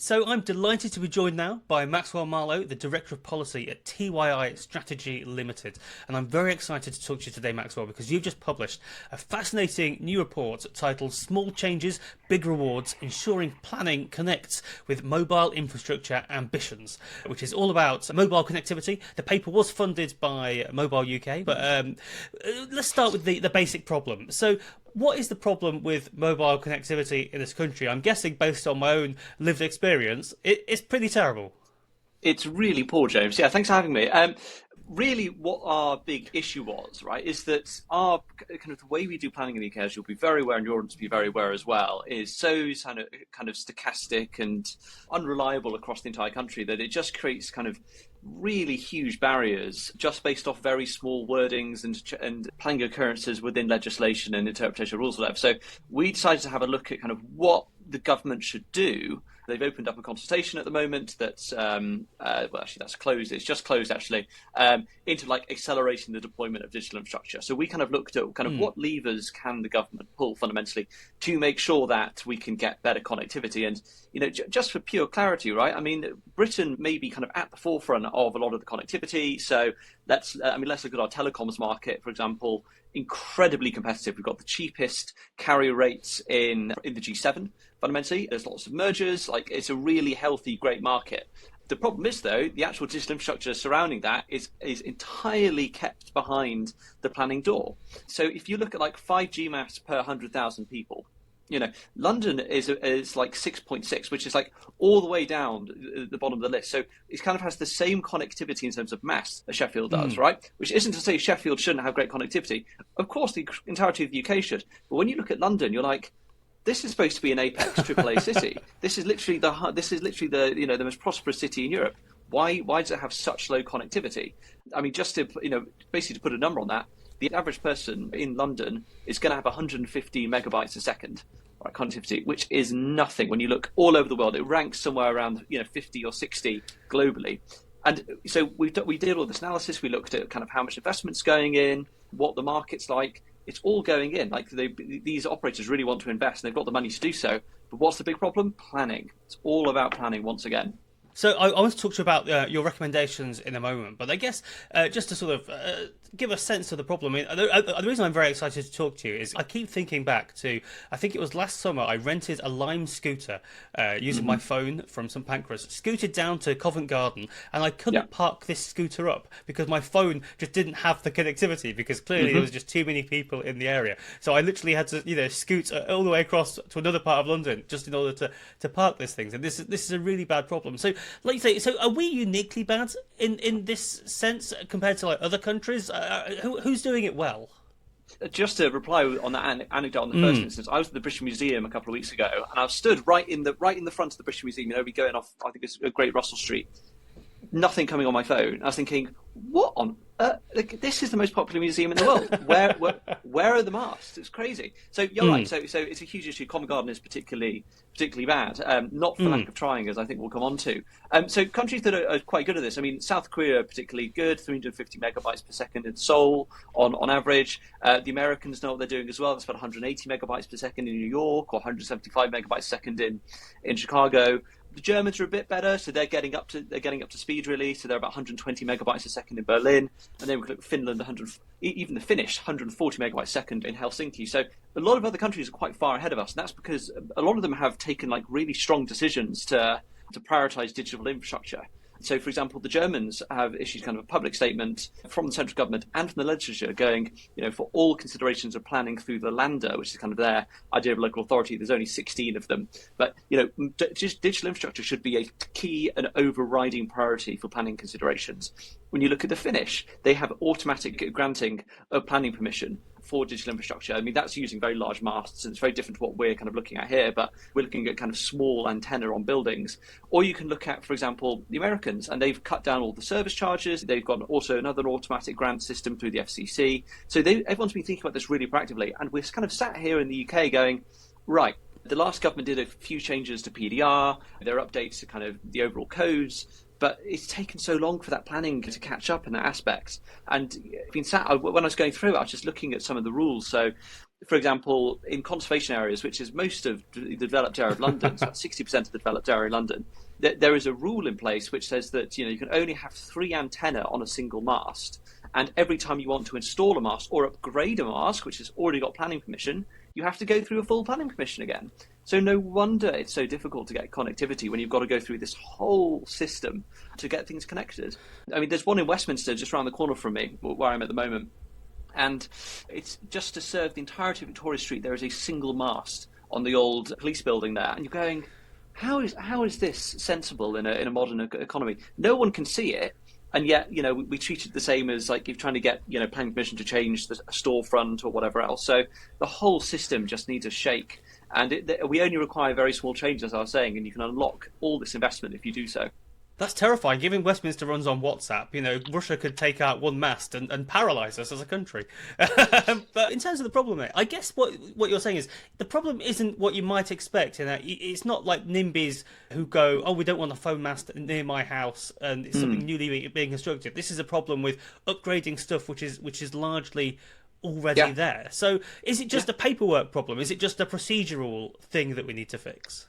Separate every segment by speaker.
Speaker 1: So I'm delighted to be joined now by Maxwell Marlow, the Director of Policy at TYI Strategy Limited. And I'm very excited to talk to you today, Maxwell, because you've just published a fascinating new report titled Small Changes, Big Rewards, Ensuring Planning Connects with Mobile Infrastructure Ambitions, which is all about mobile connectivity. The paper was funded by Mobile UK, but let's start with the basic problem. So what is the problem with mobile connectivity in this country? I'm guessing, based on my own lived experience, it's pretty terrible.
Speaker 2: It's really poor, James. Yeah, thanks for having me. Really, what our big issue was, right, is that our kind of the way we do planning in the UK, as you'll be very aware, and your audience will be very aware as well, is so kind of stochastic and unreliable across the entire country that it just creates kind of really huge barriers just based off very small wordings and planning occurrences within legislation and interpretation of rules, or whatever. So we decided to have a look at kind of what the government should do. They've opened up a consultation at the moment that's, well, actually that's closed. It's just closed actually, into like accelerating the deployment of digital infrastructure. So we kind of looked at kind of what levers can the government pull fundamentally to make sure that we can get better connectivity. And, you know, just for pure clarity, right? I mean, Britain may be kind of at the forefront of a lot of the connectivity. So let's look at our telecoms market, for example. Incredibly competitive. We've got the cheapest carrier rates in the G7. Fundamentally, there's lots of mergers. Like, it's a really healthy, great market. The problem is, though, the actual digital infrastructure surrounding that is entirely kept behind the planning door. So if you look at like 5G mass per 100,000 people, you know, London is like 6.6, which is like all the way down the bottom of the list. So it kind of has the same connectivity in terms of mass as Sheffield does, right? Which isn't to say Sheffield shouldn't have great connectivity. Of course, the entirety of the UK should. But when you look at London, you're like, this is supposed to be an apex AAA city. This is literally the you know, the most prosperous city in Europe. Why does it have such low connectivity? I mean, just to, you know, basically to put a number on that, the average person in London is going to have 150 megabytes a second, right, connectivity, which is nothing. When you look all over the world, it ranks somewhere around, you know, 50 or 60 globally. And so we did all this analysis. We looked at kind of how much investment's going in, what the market's like. It's all going in. Like, these operators really want to invest, and they've got the money to do so. But what's the big problem? Planning. It's all about planning once again.
Speaker 1: So I want to talk to you about your recommendations in a moment, but I guess just to sort of give a sense of the problem. I mean, the reason I'm very excited to talk to you is I keep thinking back to, I think it was last summer, I rented a Lime scooter using my phone from St Pancras, scooted down to Covent Garden, and I couldn't park this scooter up because my phone just didn't have the connectivity, because clearly there was just too many people in the area. So I literally had to, you know, scoot all the way across to another part of London just in order to park these things. And this is a really bad problem. So, like you say, so are we uniquely bad in this sense compared to like other countries? Who's doing it well?
Speaker 2: Just to reply on that anecdote in the first instance, I was at the British Museum a couple of weeks ago, and I was stood right in the front of the British Museum. You know, we going off, I think it's a Great Russell Street. Nothing coming on my phone. I was thinking, what on earth? Like, this is the most popular museum in the world. Where are the masts? It's crazy. So you're right. So it's a huge issue. Covent Garden is particularly bad. Not for lack of trying, as I think we'll come on to. So countries that are quite good at this. I mean, South Korea are particularly good. 350 megabytes per second in Seoul on average. The Americans know what they're doing as well. It's about 180 megabytes per second in New York, or 175 megabytes per second in Chicago. The Germans are a bit better, so they're getting up to speed really. So they're about 120 megabytes a second in Berlin, and then we look at Finland, even the Finnish 140 megabytes a second in Helsinki. So a lot of other countries are quite far ahead of us, and that's because a lot of them have taken like really strong decisions to prioritize digital infrastructure. So, for example, the Germans have issued kind of a public statement from the central government and from the legislature going, you know, for all considerations of planning through the Länder, which is kind of their idea of local authority. There's only 16 of them. But, you know, digital infrastructure should be a key and overriding priority for planning considerations. When you look at the Finnish, they have automatic granting of planning permission for digital infrastructure. I mean, that's using very large masts, and it's very different to what we're kind of looking at here, but we're looking at kind of small antenna on buildings. Or you can look at, for example, the Americans, and they've cut down all the service charges. They've got also another automatic grant system through the FCC. So everyone's been thinking about this really proactively, and we're kind of sat here in the UK going, right, the last government did a few changes to PDR, there are updates to kind of the overall codes, but it's taken so long for that planning to catch up in that aspect. And when I was going through it, I was just looking at some of the rules. So for example, in conservation areas, which is most of the developed area of London, so about 60% of the developed area of London, there is a rule in place which says that you can only have 3 antennae on a single mast, and every time you want to install a mast or upgrade a mast, which has already got planning permission, you have to go through a full planning permission again. So no wonder it's so difficult to get connectivity when you've got to go through this whole system to get things connected. I mean, there's one in Westminster just around the corner from me, where I'm at the moment, and it's just to serve the entirety of Victoria Street. There is a single mast on the old police building there, and you're going, how is this sensible in a modern economy? No one can see it, and yet we treat it the same as like if trying to get planning permission to change a storefront or whatever else. So the whole system just needs a shake, and we only require very small changes, as I was saying, and you can unlock all this investment if you do so.
Speaker 1: That's terrifying. Given Westminster runs on WhatsApp, Russia could take out one mast and paralyse us as a country. But in terms of the problem, I guess what you're saying is the problem isn't what you might expect. In that it's not like NIMBYs who go, oh, we don't want a phone mast near my house, and it's something newly being constructed. This is a problem with upgrading stuff which is largely already there. So is it just a paperwork problem? Is it just a procedural thing that we need to fix?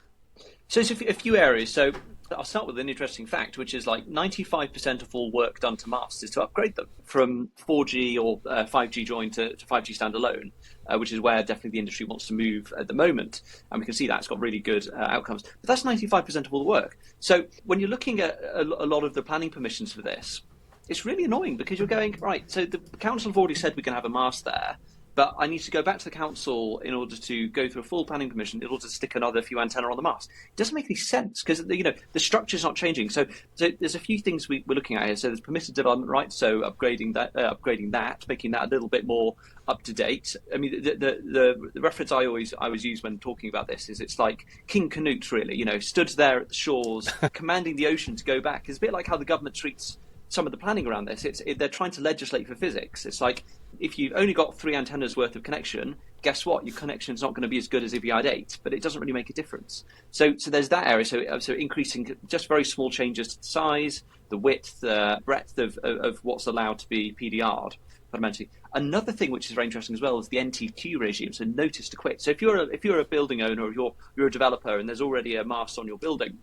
Speaker 2: So it's a few areas. So I'll start with an interesting fact, which is like 95% of all work done to masts is to upgrade them from 4G or 5G joined to 5G standalone, which is where definitely the industry wants to move at the moment. And we can see that's got really good outcomes. But that's 95% of all the work. So when you're looking at a lot of the planning permissions for this, it's really annoying because you're going, right, so the council have already said we can have a mast there, but I need to go back to the council in order to go through a full planning permission in order to stick another few antenna on the mast. It doesn't make any sense because the structure's not changing. So there's a few things we're looking at here. So there's permitted development rights, so upgrading that, making that a little bit more up to date. I mean, the reference I always use when talking about this is it's like King Canute, really. Stood there at the shores, commanding the ocean to go back. It's a bit like how the government treats some of the planning around this. They're trying to legislate for physics. It's like, if you've only got 3 antennas worth of connection, guess what? Your connection's not going to be as good as if you had 8, but it doesn't really make a difference. So there's that area. So increasing just very small changes to the size, the width, the breadth of what's allowed to be PDR'd, fundamentally. Another thing which is very interesting as well is the NTQ regime, so notice to quit. So if you're a building owner or you're a developer and there's already a mast on your building,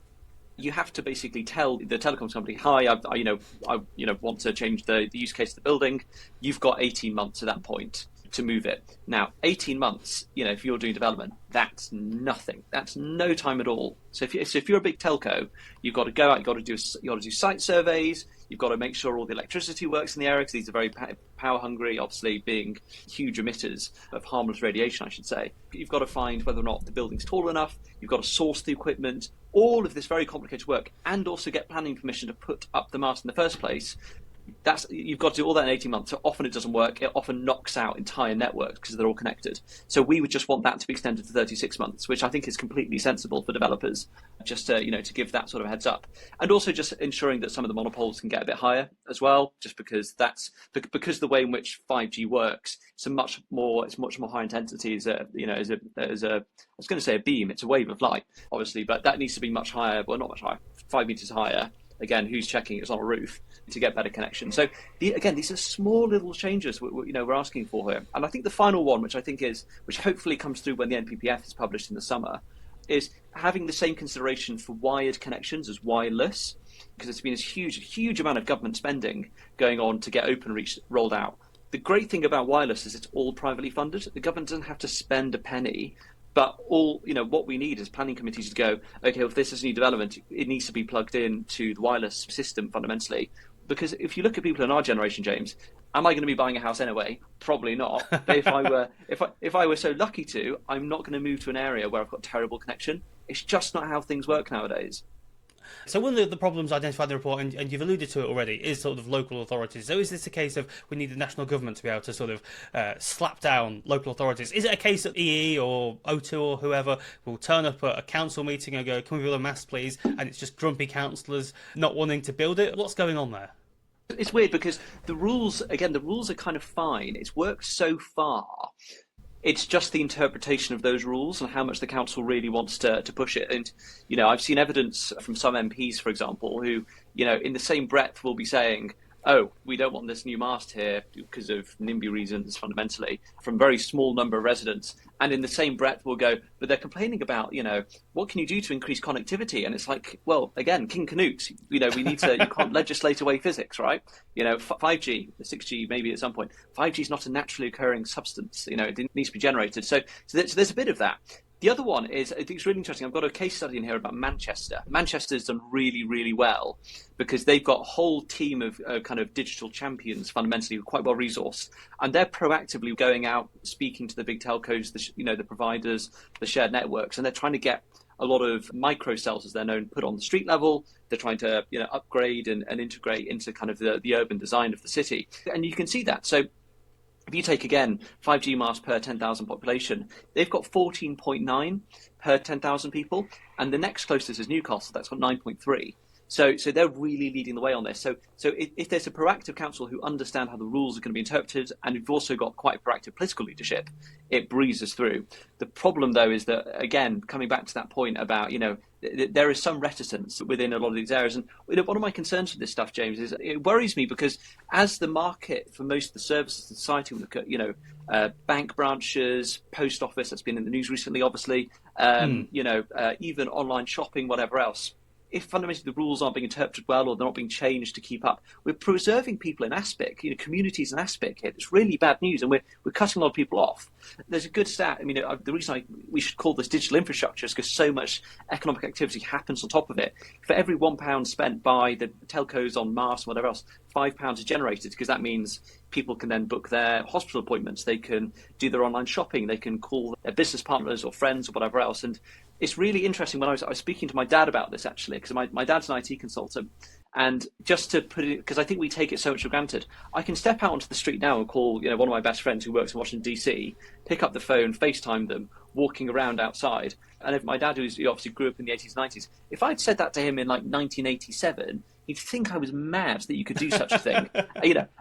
Speaker 2: you have to basically tell the telecoms company, hi, I want to change the use case of the building. You've got 18 months at that point to move it. Now, 18 months, if you're doing development, that's nothing. That's no time at all. So if you're a big telco, you've got to go out, you've got to do site surveys, you've got to make sure all the electricity works in the area because these are very power hungry, obviously being huge emitters of harmless radiation, I should say. You've got to find whether or not the building's tall enough, you've got to source the equipment, all of this very complicated work, and also get planning permission to put up the mast in the first place. You've got to do all that in 18 months. So often it doesn't work. It often knocks out entire networks because they're all connected. So we would just want that to be extended to 36 months, which I think is completely sensible for developers, just to give that sort of heads up. And also just ensuring that some of the monopoles can get a bit higher as well, just because because the way in which 5G works, it's much more high intensity as I was going to say a beam, it's a wave of light, obviously, but that needs to be much higher, well, not much higher, 5 meters higher. Again, who's checking it's on a roof to get better connection? So these are small little changes we're asking for here. And I think the final one, which hopefully comes through when the NPPF is published in the summer, is having the same consideration for wired connections as wireless, because there's been this huge amount of government spending going on to get OpenReach rolled out. The great thing about wireless is it's all privately funded. The government doesn't have to spend a penny. But what we need is planning committees to go, okay, well, if this is new development, it needs to be plugged in to the wireless system fundamentally. Because if you look at people in our generation, James, am I going to be buying a house anyway? Probably not. But if I were so lucky to, I'm not going to move to an area where I've got terrible connection. It's just not how things work nowadays.
Speaker 1: So one of the problems identified in the report, and you've alluded to it already, is sort of local authorities. So is this a case of we need the national government to be able to sort of slap down local authorities? Is it a case that EE or O2 or whoever will turn up at a council meeting and go, can we build a mast, please? And it's just grumpy councillors not wanting to build it? What's going on there?
Speaker 2: It's weird because the rules are kind of fine. It's worked so far. It's just the interpretation of those rules and how much the council really wants to push it. And, I've seen evidence from some MPs, for example, who, in the same breath will be saying, oh, we don't want this new mast here because of NIMBY reasons, fundamentally, from a very small number of residents. And in the same breath, we'll go, but they're complaining about, what can you do to increase connectivity? And it's like, well, again, King Canute, we need to, you can't legislate away physics, right? 5G, 6G, maybe at some point. 5G is not a naturally occurring substance. It needs to be generated. So there's a bit of that. The other one is, I think it's really interesting. I've got a case study in here about Manchester. Manchester's done really, really well because they've got a whole team of kind of digital champions, fundamentally, quite well resourced. And they're proactively going out, speaking to the big telcos, the providers, the shared networks, and they're trying to get a lot of microcells, as they're known, put on the street level. They're trying to upgrade and integrate into kind of the urban design of the city. And you can see that. So if you take, again, 5G masts per 10,000 population, they've got 14.9 per 10,000 people, and the next closest is Newcastle, that's got 9.3. So they're really leading the way on this. So if there's a proactive council who understand how the rules are going to be interpreted, and you've also got quite proactive political leadership, it breezes through. The problem, though, is that, again, coming back to that point about, there is some reticence within a lot of these areas. And one of my concerns with this stuff, James, is it worries me because as the market for most of the services of society, we look at, bank branches, post office, that's been in the news recently, obviously, even online shopping, whatever else. If fundamentally the rules aren't being interpreted well or they're not being changed to keep up, we're preserving people in aspic, communities in aspic here. It's really bad news, and we're cutting a lot of people off. There's a good stat. I mean, the reason we should call this digital infrastructure is because so much economic activity happens on top of it. For every £1 spent by the telcos on masts and whatever else, £5 is generated, because that means people can then book their hospital appointments, they can do their online shopping, they can call their business partners or friends or whatever else. And it's really interesting when I was speaking to my dad about this, actually, because my dad's an IT consultant. And just to put it, because I think we take it so much for granted, I can step out onto the street now and call one of my best friends who works in Washington, DC, pick up the phone, FaceTime them, walking around outside. And if my dad, who obviously grew up in the 80s, 90s, if I'd said that to him in 1987, he'd think I was mad that you could do such a thing,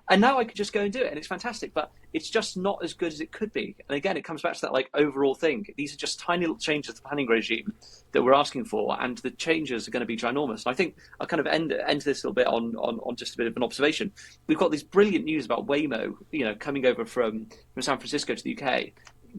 Speaker 2: And now I could just go and do it, and it's fantastic. But it's just not as good as it could be. And again, it comes back to that overall thing. These are just tiny little changes to the planning regime that we're asking for, and the changes are going to be ginormous. And I think I'll kind of end this a little bit on just a bit of an observation. We've got this brilliant news about Waymo, coming over from San Francisco to the UK.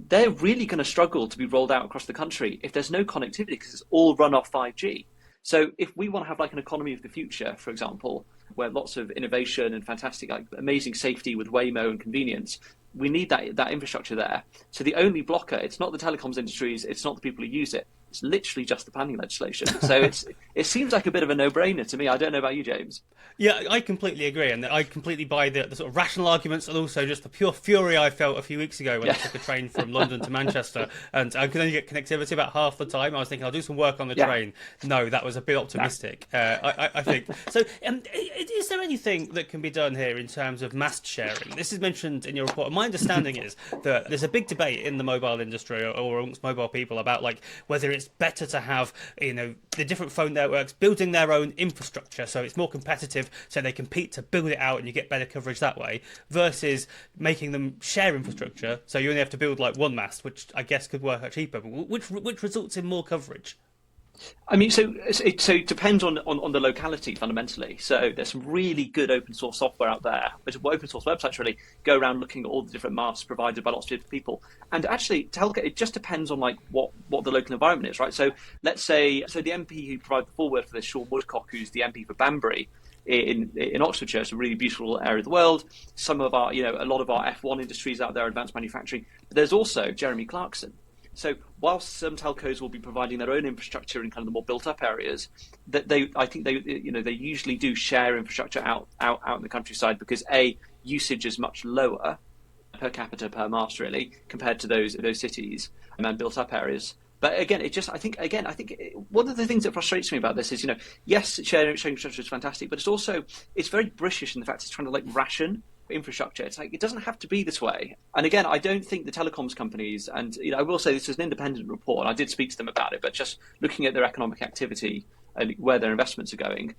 Speaker 2: They're really going to struggle to be rolled out across the country if there's no connectivity, because it's all run off 5G. So if we want to have an economy of the future, for example, where lots of innovation and fantastic, amazing safety with Waymo and convenience, we need that infrastructure there. So the only blocker, it's not the telecoms industries, it's not the people who use it. It's literally just the planning legislation. So it seems like a bit of a no-brainer to me. I don't know about you, James.
Speaker 1: Yeah, I completely agree, and I completely buy the sort of rational arguments, and also just the pure fury I felt a few weeks ago when I took a train from London to Manchester, and I could only get connectivity about half the time. I was thinking I'll do some work on the train. No, that was a bit optimistic. I think so. Is there anything that can be done here in terms of mast sharing? This is mentioned in your report. My understanding is that there's a big debate in the mobile industry or amongst mobile people about whether it's better to have the different phone networks building their own infrastructure so it's more competitive, so they compete to build it out and you get better coverage that way, versus making them share infrastructure so you only have to build one mast, which I guess could work out cheaper, but which results in more coverage.
Speaker 2: I mean, so it depends on the locality fundamentally. So there's some really good open source software out there. There's open source websites really go around looking at all the different masts provided by lots of different people. And actually, it just depends on what the local environment is, right? So let's say the MP who provided the foreword for this, Sean Woodcock, who's the MP for Banbury in Oxfordshire, it's a really beautiful area of the world. Some of our, a lot of our F1 industries out there, advanced manufacturing. But there's also Jeremy Clarkson. So whilst some telcos will be providing their own infrastructure in kind of the more built-up areas, I think they usually do share infrastructure out in the countryside because usage is much lower per capita per mast really compared to those cities and built-up areas. But again, I think one of the things that frustrates me about this is yes, sharing infrastructure is fantastic, but it's very British in the fact it's trying to ration infrastructure. It's it doesn't have to be this way. And again, I don't think the telecoms companies, and I will say this is an independent report, and I did speak to them about it, but just looking at their economic activity and where their investments are going,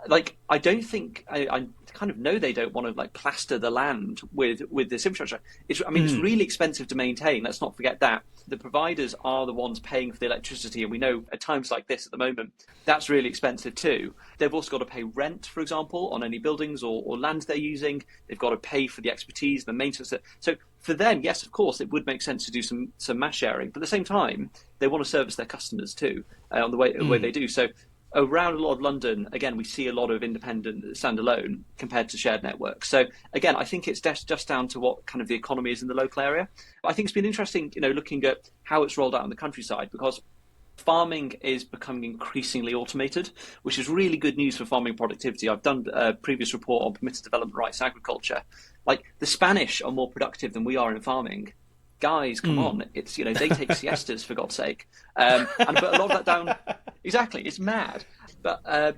Speaker 2: like, I don't think I kind of know they don't want to like plaster the land with this infrastructure. I mean, it's really expensive to maintain. Let's not forget that the providers are the ones paying for the electricity, and we know at times like this at the moment that's really expensive too. They've also got to pay rent, for example, on any buildings or land they're using. They've got to pay for the expertise, the maintenance. So for them, yes, of course, it would make sense to do some mass sharing, but at the same time, they want to service their customers too on the way they do. So around a lot of London, again, we see a lot of independent standalone compared to shared networks. So again, I think it's just down to what kind of the economy is in the local area. But I think it's been interesting, looking at how it's rolled out in the countryside, because farming is becoming increasingly automated, which is really good news for farming productivity. I've done a previous report on permitted development rights in agriculture. Like, the Spanish are more productive than we are in farming. Guys, come on! It's they take siestas, for God's sake, and but a lot of that down. Exactly, it's mad, but a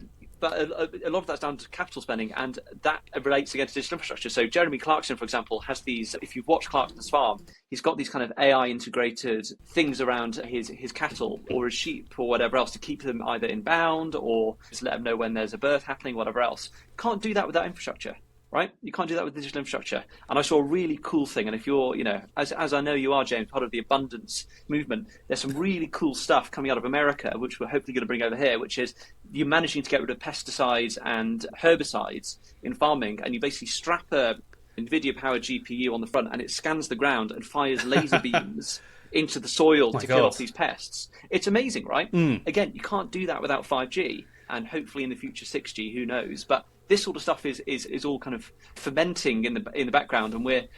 Speaker 2: lot of that's down to capital spending, and that relates again to digital infrastructure. So Jeremy Clarkson, for example, has these. If you've watched Clarkson's farm, he's got these kind of AI integrated things around his cattle or his sheep or whatever else to keep them either in bound or just let them know when there's a birth happening, whatever else. Can't do that without infrastructure. Right? You can't do that with digital infrastructure. And I saw a really cool thing. And if you're, as I know you are, James, part of the abundance movement, there's some really cool stuff coming out of America, which we're hopefully going to bring over here, which is you're managing to get rid of pesticides and herbicides in farming. And you basically strap a NVIDIA-powered GPU on the front, and it scans the ground and fires laser beams into the soil to kill off these pests. It's amazing, right? Again, you can't do that without 5G, and hopefully in the future 6G, who knows? But this sort of stuff is all kind of fermenting in the background, and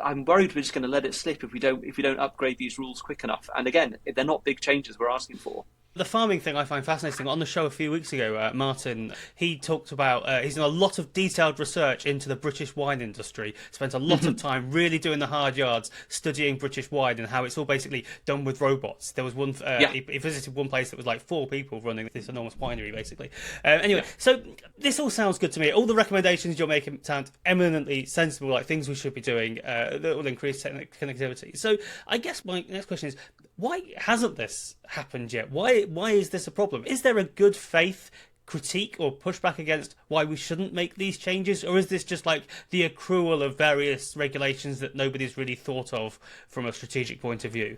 Speaker 2: I'm worried we're just going to let it slip if we don't upgrade these rules quick enough. And again, they're not big changes we're asking for.
Speaker 1: The farming thing I find fascinating. On the show a few weeks ago, Martin, he talked about, he's done a lot of detailed research into the British wine industry, spent a lot of time really doing the hard yards, studying British wine and how it's all basically done with robots. There was one, he visited one place that was like 4 people running this enormous winery, basically. Anyway, so this all sounds good to me. All the recommendations you're making sound eminently sensible, like things we should be doing that will increase connectivity. So I guess my next question is, why hasn't this happened yet? Why is this a problem? Is there a good faith critique or pushback against why we shouldn't make these changes? Or is this just like the accrual of various regulations that nobody's really thought of from a strategic point of view?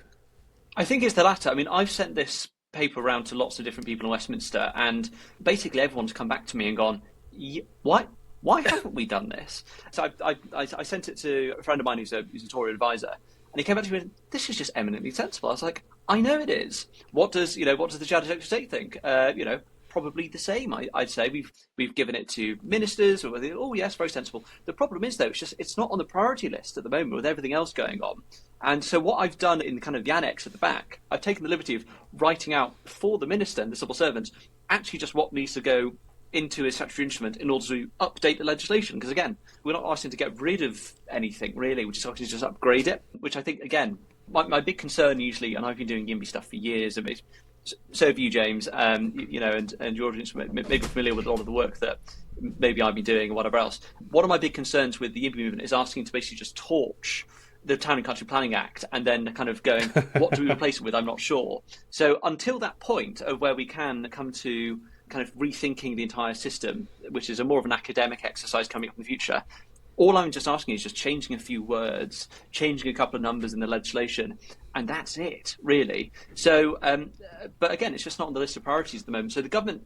Speaker 2: I think it's the latter. I mean, I've sent this paper around to lots of different people in Westminster, and basically everyone's come back to me and gone, why haven't we done this? So I sent it to a friend of mine who's a Tory advisor. And he came back to me and said, this is just eminently sensible. I was like, I know it is. What does the Charter Secretary of State think? Probably the same. I'd say we've given it to ministers. Oh yes, very sensible. The problem is though, it's not on the priority list at the moment with everything else going on. And so what I've done in kind of the annex at the back, I've taken the liberty of writing out for the minister and the civil servants actually just what needs to go into a statutory instrument in order to update the legislation. Because again, we're not asking to get rid of anything really, which is actually just upgrade it, which I think, again, my big concern usually, and I've been doing YIMBY stuff for years, and so have you, James, and your audience may be familiar with a lot of the work that maybe I've been doing or whatever else. One of my big concerns with the YIMBY movement is asking to basically just torch the Town and Country Planning Act and then kind of going, what do we replace it with? I'm not sure. So until that point of where we can come to kind of rethinking the entire system, which is a more of an academic exercise coming up in the future, all I'm just asking is just changing a few words, changing a couple of numbers in the legislation, and that's it, really. So, but again, it's just not on the list of priorities at the moment. So the government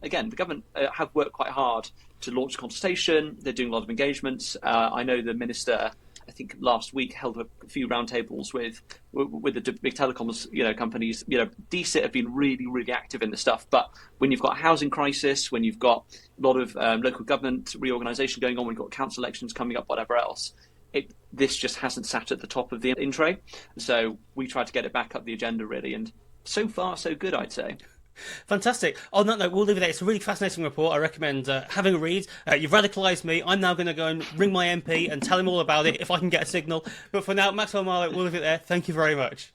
Speaker 2: have worked quite hard to launch a consultation. They're doing a lot of engagements. I know the minister, I think last week, held a few roundtables with the big telecoms companies. DCIT have been really, really active in this stuff. But when you've got a housing crisis, when you've got a lot of local government reorganisation going on, when you've got council elections coming up, whatever else, this just hasn't sat at the top of the in tray. So we tried to get it back up the agenda, really. And so far, so good, I'd say.
Speaker 1: Fantastic. On that note, we'll leave it there. It's a really fascinating report. I recommend having a read. You've radicalised me. I'm now going to go and ring my MP and tell him all about it if I can get a signal. But for now, Maxwell Marlow, we'll leave it there. Thank you very much.